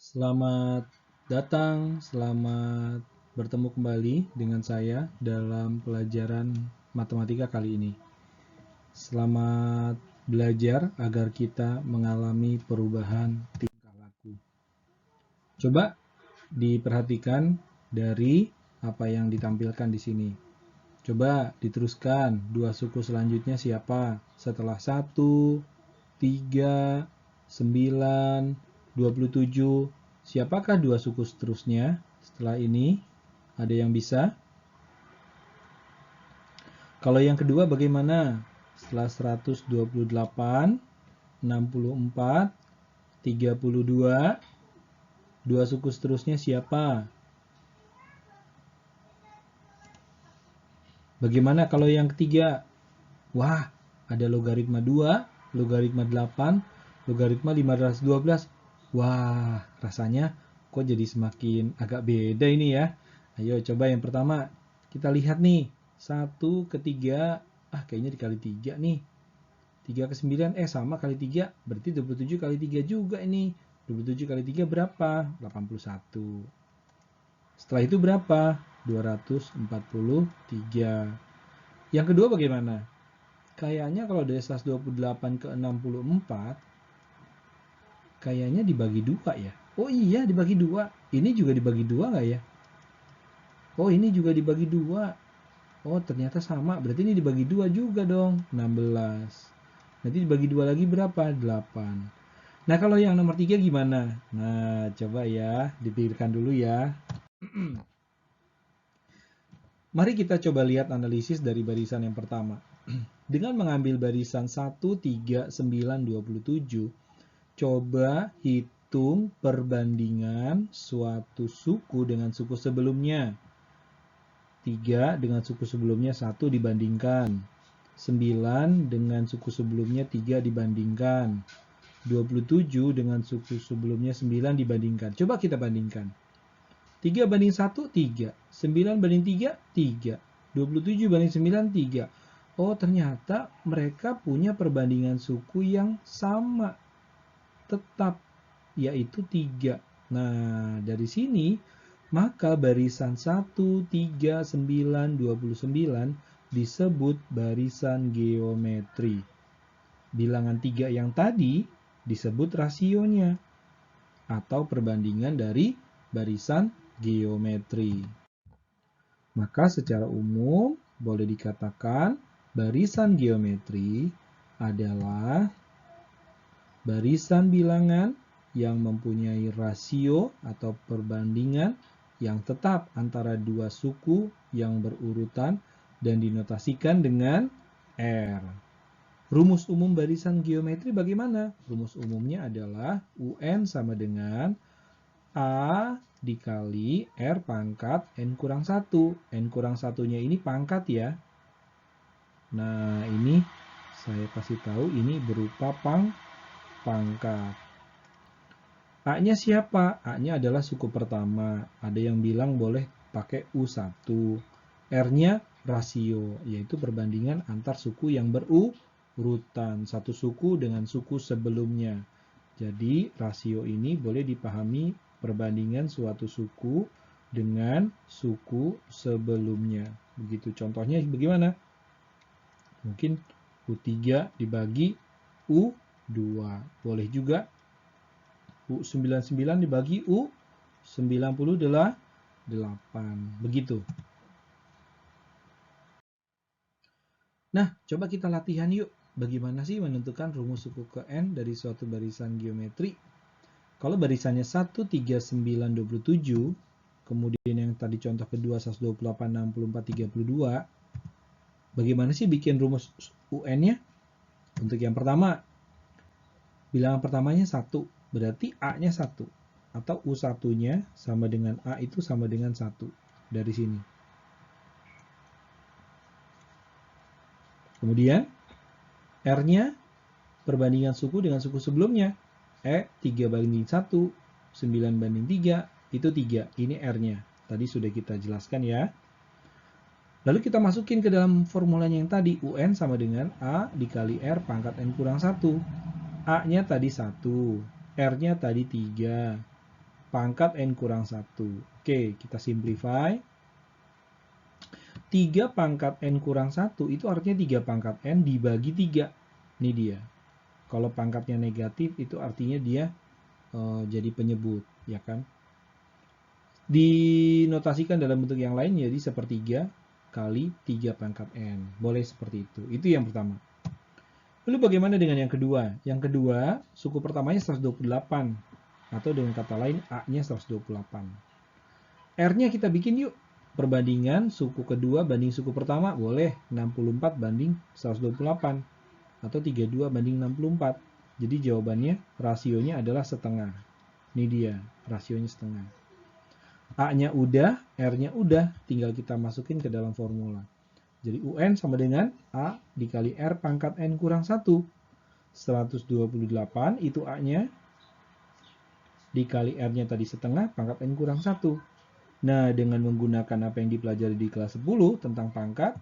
Selamat datang, selamat bertemu kembali dengan saya dalam pelajaran matematika kali ini. Selamat belajar agar kita mengalami perubahan tingkah laku. Coba diperhatikan dari apa yang ditampilkan di sini. Coba diteruskan, dua suku selanjutnya siapa? Setelah 1, 3, 9, 27. Siapakah dua suku seterusnya? Setelah ini, ada yang bisa? Kalau yang kedua bagaimana? Setelah 128, 64, 32, dua suku seterusnya siapa? Bagaimana kalau yang ketiga? Wah, ada logaritma 2, logaritma 8, logaritma 512. Wah, rasanya kok jadi semakin agak beda ini ya. Ayo coba yang pertama. Kita lihat nih. 1 ke 3. Kayaknya dikali 3 nih. 3 ke 9. Sama kali 3. Berarti 27 kali 3 juga ini. 27 kali 3 berapa? 81. Setelah itu berapa? 243. Yang kedua bagaimana? Kayaknya kalau dari 128 ke 64, kayaknya dibagi 2 ya. Oh iya, dibagi 2. Ini juga dibagi 2 nggak ya? Oh, ini juga dibagi 2. Oh, ternyata sama. Berarti ini dibagi 2 juga dong. 16. Nanti dibagi 2 lagi berapa? 8. Nah, kalau yang nomor 3 gimana? Nah, coba ya. Dipikirkan dulu ya. Mari kita coba lihat analisis dari barisan yang pertama. Dengan mengambil barisan 1, 3, 9, 27, coba hitung perbandingan suatu suku dengan suku sebelumnya. 3 dengan suku sebelumnya 1 dibandingkan. 9 dengan suku sebelumnya 3 dibandingkan. 27 dengan suku sebelumnya 9 dibandingkan. Coba kita bandingkan. 3 banding 1, 3. 9 banding 3, 3. 27 banding 9, 3. Oh, ternyata mereka punya perbandingan suku yang sama. Tetap, yaitu 3. Nah, dari sini, maka barisan 1, 3, 9, 29 disebut barisan geometri. Bilangan 3 yang tadi disebut rasionya, atau perbandingan dari barisan geometri. Maka secara umum boleh dikatakan barisan geometri adalah barisan bilangan yang mempunyai rasio atau perbandingan yang tetap antara dua suku yang berurutan dan dinotasikan dengan R. Rumus umum barisan geometri bagaimana? Rumus umumnya adalah UN sama dengan A dikali R pangkat N kurang 1. N kurang 1-nya ini pangkat ya. Nah, ini saya kasih tahu ini berupa pangkat. A-nya siapa? A-nya adalah suku pertama. Ada yang bilang boleh pakai U1. R-nya rasio, yaitu perbandingan antar suku yang berurutan. Satu suku dengan suku sebelumnya. Jadi, rasio ini boleh dipahami perbandingan suatu suku dengan suku sebelumnya. Begitu contohnya bagaimana? Mungkin U3 dibagi U2. Boleh juga U99 dibagi U98. Begitu. Nah, coba kita latihan yuk. Bagaimana sih menentukan rumus suku ke N dari suatu barisan geometri? Kalau barisannya 1, 3, 9, 27, kemudian yang tadi contoh kedua 128, 64, 32, bagaimana sih bikin rumus UN-nya? Untuk yang pertama, bilangan pertamanya 1, berarti A-nya 1. Atau U1-nya sama dengan A itu sama dengan 1. Dari sini. Kemudian, R-nya perbandingan suku dengan suku sebelumnya. 3 banding 1, 9 banding 3, itu 3. Ini R-nya. Tadi sudah kita jelaskan ya. Lalu kita masukin ke dalam formulanya yang tadi. UN sama dengan A dikali R pangkat N kurang 1. A-nya tadi 1. R-nya tadi 3. pangkat N kurang 1. Oke, kita simplify. 3 pangkat N kurang 1 itu artinya 3 pangkat N dibagi 3. Ini dia. Kalau pangkatnya negatif itu artinya dia jadi penyebut, ya kan? Dinotasikan dalam bentuk yang lain jadi sepertiga kali 3 pangkat N. Boleh seperti itu. Itu yang pertama. Lalu bagaimana dengan yang kedua? Yang kedua, suku pertamanya 128. Atau dengan kata lain, A-nya 128. R-nya kita bikin yuk. Perbandingan suku kedua banding suku pertama. Boleh 64 banding 128. Atau 32 banding 64. Jadi jawabannya, rasionya adalah setengah. Ini dia, rasionya setengah. A-nya udah, R-nya udah. Tinggal kita masukin ke dalam formula. Jadi UN sama dengan A dikali R pangkat N kurang 1. 128 itu A-nya dikali R-nya tadi setengah pangkat N kurang 1. Nah, dengan menggunakan apa yang dipelajari di kelas 10 tentang pangkat,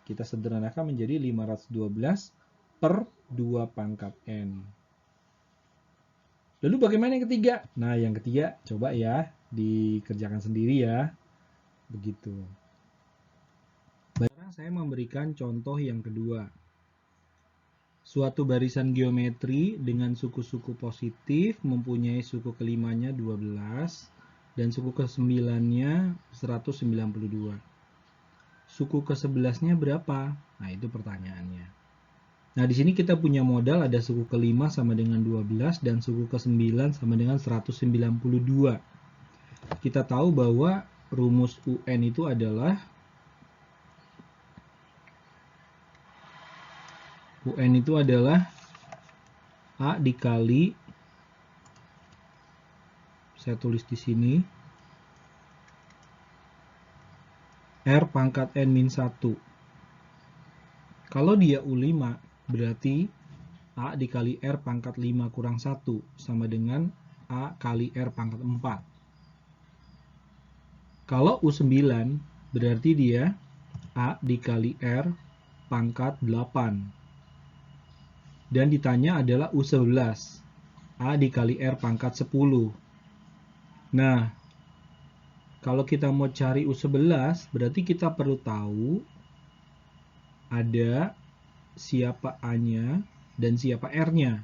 kita sederhanakan menjadi 512 per 2 pangkat N. Lalu bagaimana yang ketiga? Nah, yang ketiga coba ya dikerjakan sendiri ya. Begitu. Sekarang saya memberikan contoh yang kedua. Suatu barisan geometri dengan suku-suku positif mempunyai suku kelimanya 12 dan suku ke-9-nya 192. Suku ke-11-nya berapa? Nah, itu pertanyaannya. Nah, di sini kita punya modal ada suku ke-5 sama dengan 12 dan suku ke-9 sama dengan 192. Kita tahu bahwa rumus UN itu adalah A dikali, saya tulis di sini, R pangkat N min 1. Kalau dia U5, berarti A dikali R pangkat 5 kurang 1 sama dengan A kali R pangkat 4. Kalau U9, berarti dia A dikali R pangkat 8. Dan ditanya adalah U11, A dikali R pangkat 10. Nah, kalau kita mau cari U11, berarti kita perlu tahu ada siapa A-nya dan siapa R-nya.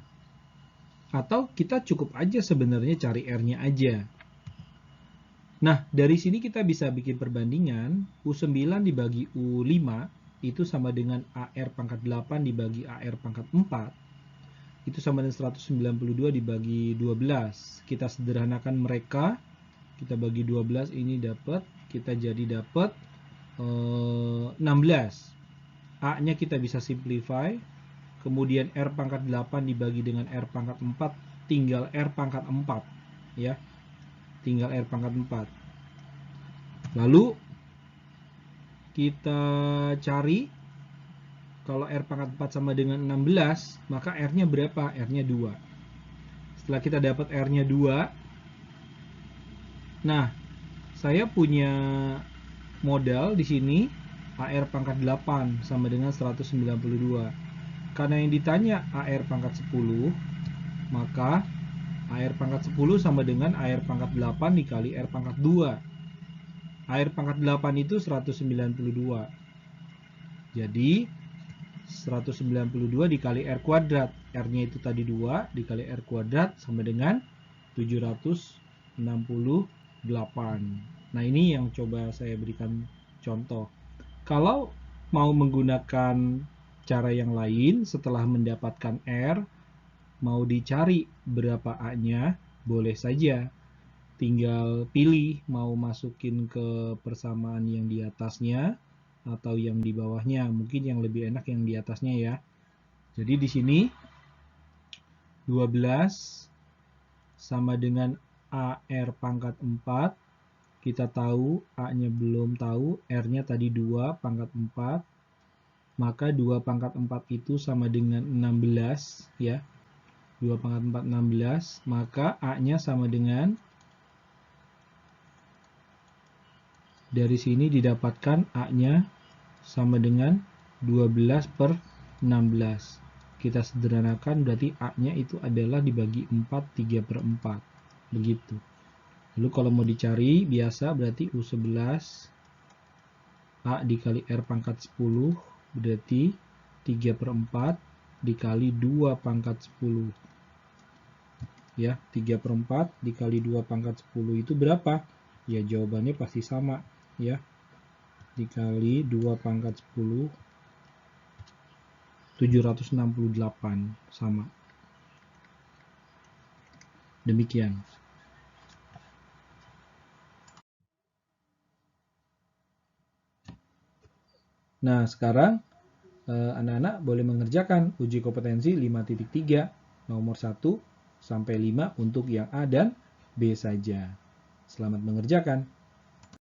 Atau kita cukup aja sebenarnya cari R-nya aja. Nah, dari sini kita bisa bikin perbandingan. U9 dibagi U5 itu sama dengan AR pangkat 8 dibagi AR pangkat 4. Itu sama dengan 192 dibagi 12. Kita sederhanakan mereka. Kita bagi 12 ini dapat. Kita jadi dapat 16. A-nya kita bisa simplify. Kemudian R pangkat 8 dibagi dengan R pangkat 4. Tinggal R pangkat 4. Ya. Tinggal R pangkat 4. Lalu kita cari kalau R pangkat 4 sama dengan 16, maka R-nya berapa? R-nya 2. Setelah kita dapat R-nya 2, nah, saya punya modal di sini AR pangkat 8 sama dengan 192. Karena yang ditanya AR pangkat 10, maka AR pangkat 10 sama dengan AR pangkat 8 dikali R pangkat 2. AR pangkat 8 itu 192. Jadi 192 dikali R kuadrat. R-nya itu tadi 2 dikali R kuadrat sama dengan 768. Nah, ini yang coba saya berikan contoh. Kalau mau menggunakan cara yang lain setelah mendapatkan R, mau dicari berapa A-nya, boleh saja. Tinggal pilih mau masukin ke persamaan yang di atasnya atau yang di bawahnya. Mungkin yang lebih enak yang di atasnya ya. Jadi di sini 12 sama dengan AR pangkat 4. Kita tahu A-nya belum tahu, R-nya tadi 2 pangkat 4. Maka 2 pangkat 4 itu sama dengan 16 ya. 2 pangkat 4 16, maka A-nya sama dengan, dari sini didapatkan A-nya sama dengan 12 per 16. Kita sederhanakan berarti A-nya itu adalah dibagi 4, 3 per 4. Begitu. Lalu kalau mau dicari biasa berarti U11 A dikali R pangkat 10 berarti 3/4 dikali 2 pangkat 10. Ya, 3/4 dikali 2 pangkat 10 itu berapa? Ya, jawabannya pasti sama. Ya, dikali 2 pangkat 10, 768 sama. Demikian. Nah, sekarang anak-anak boleh mengerjakan uji kompetensi 5.3 nomor 1 sampai 5 untuk yang A dan B saja. Selamat mengerjakan.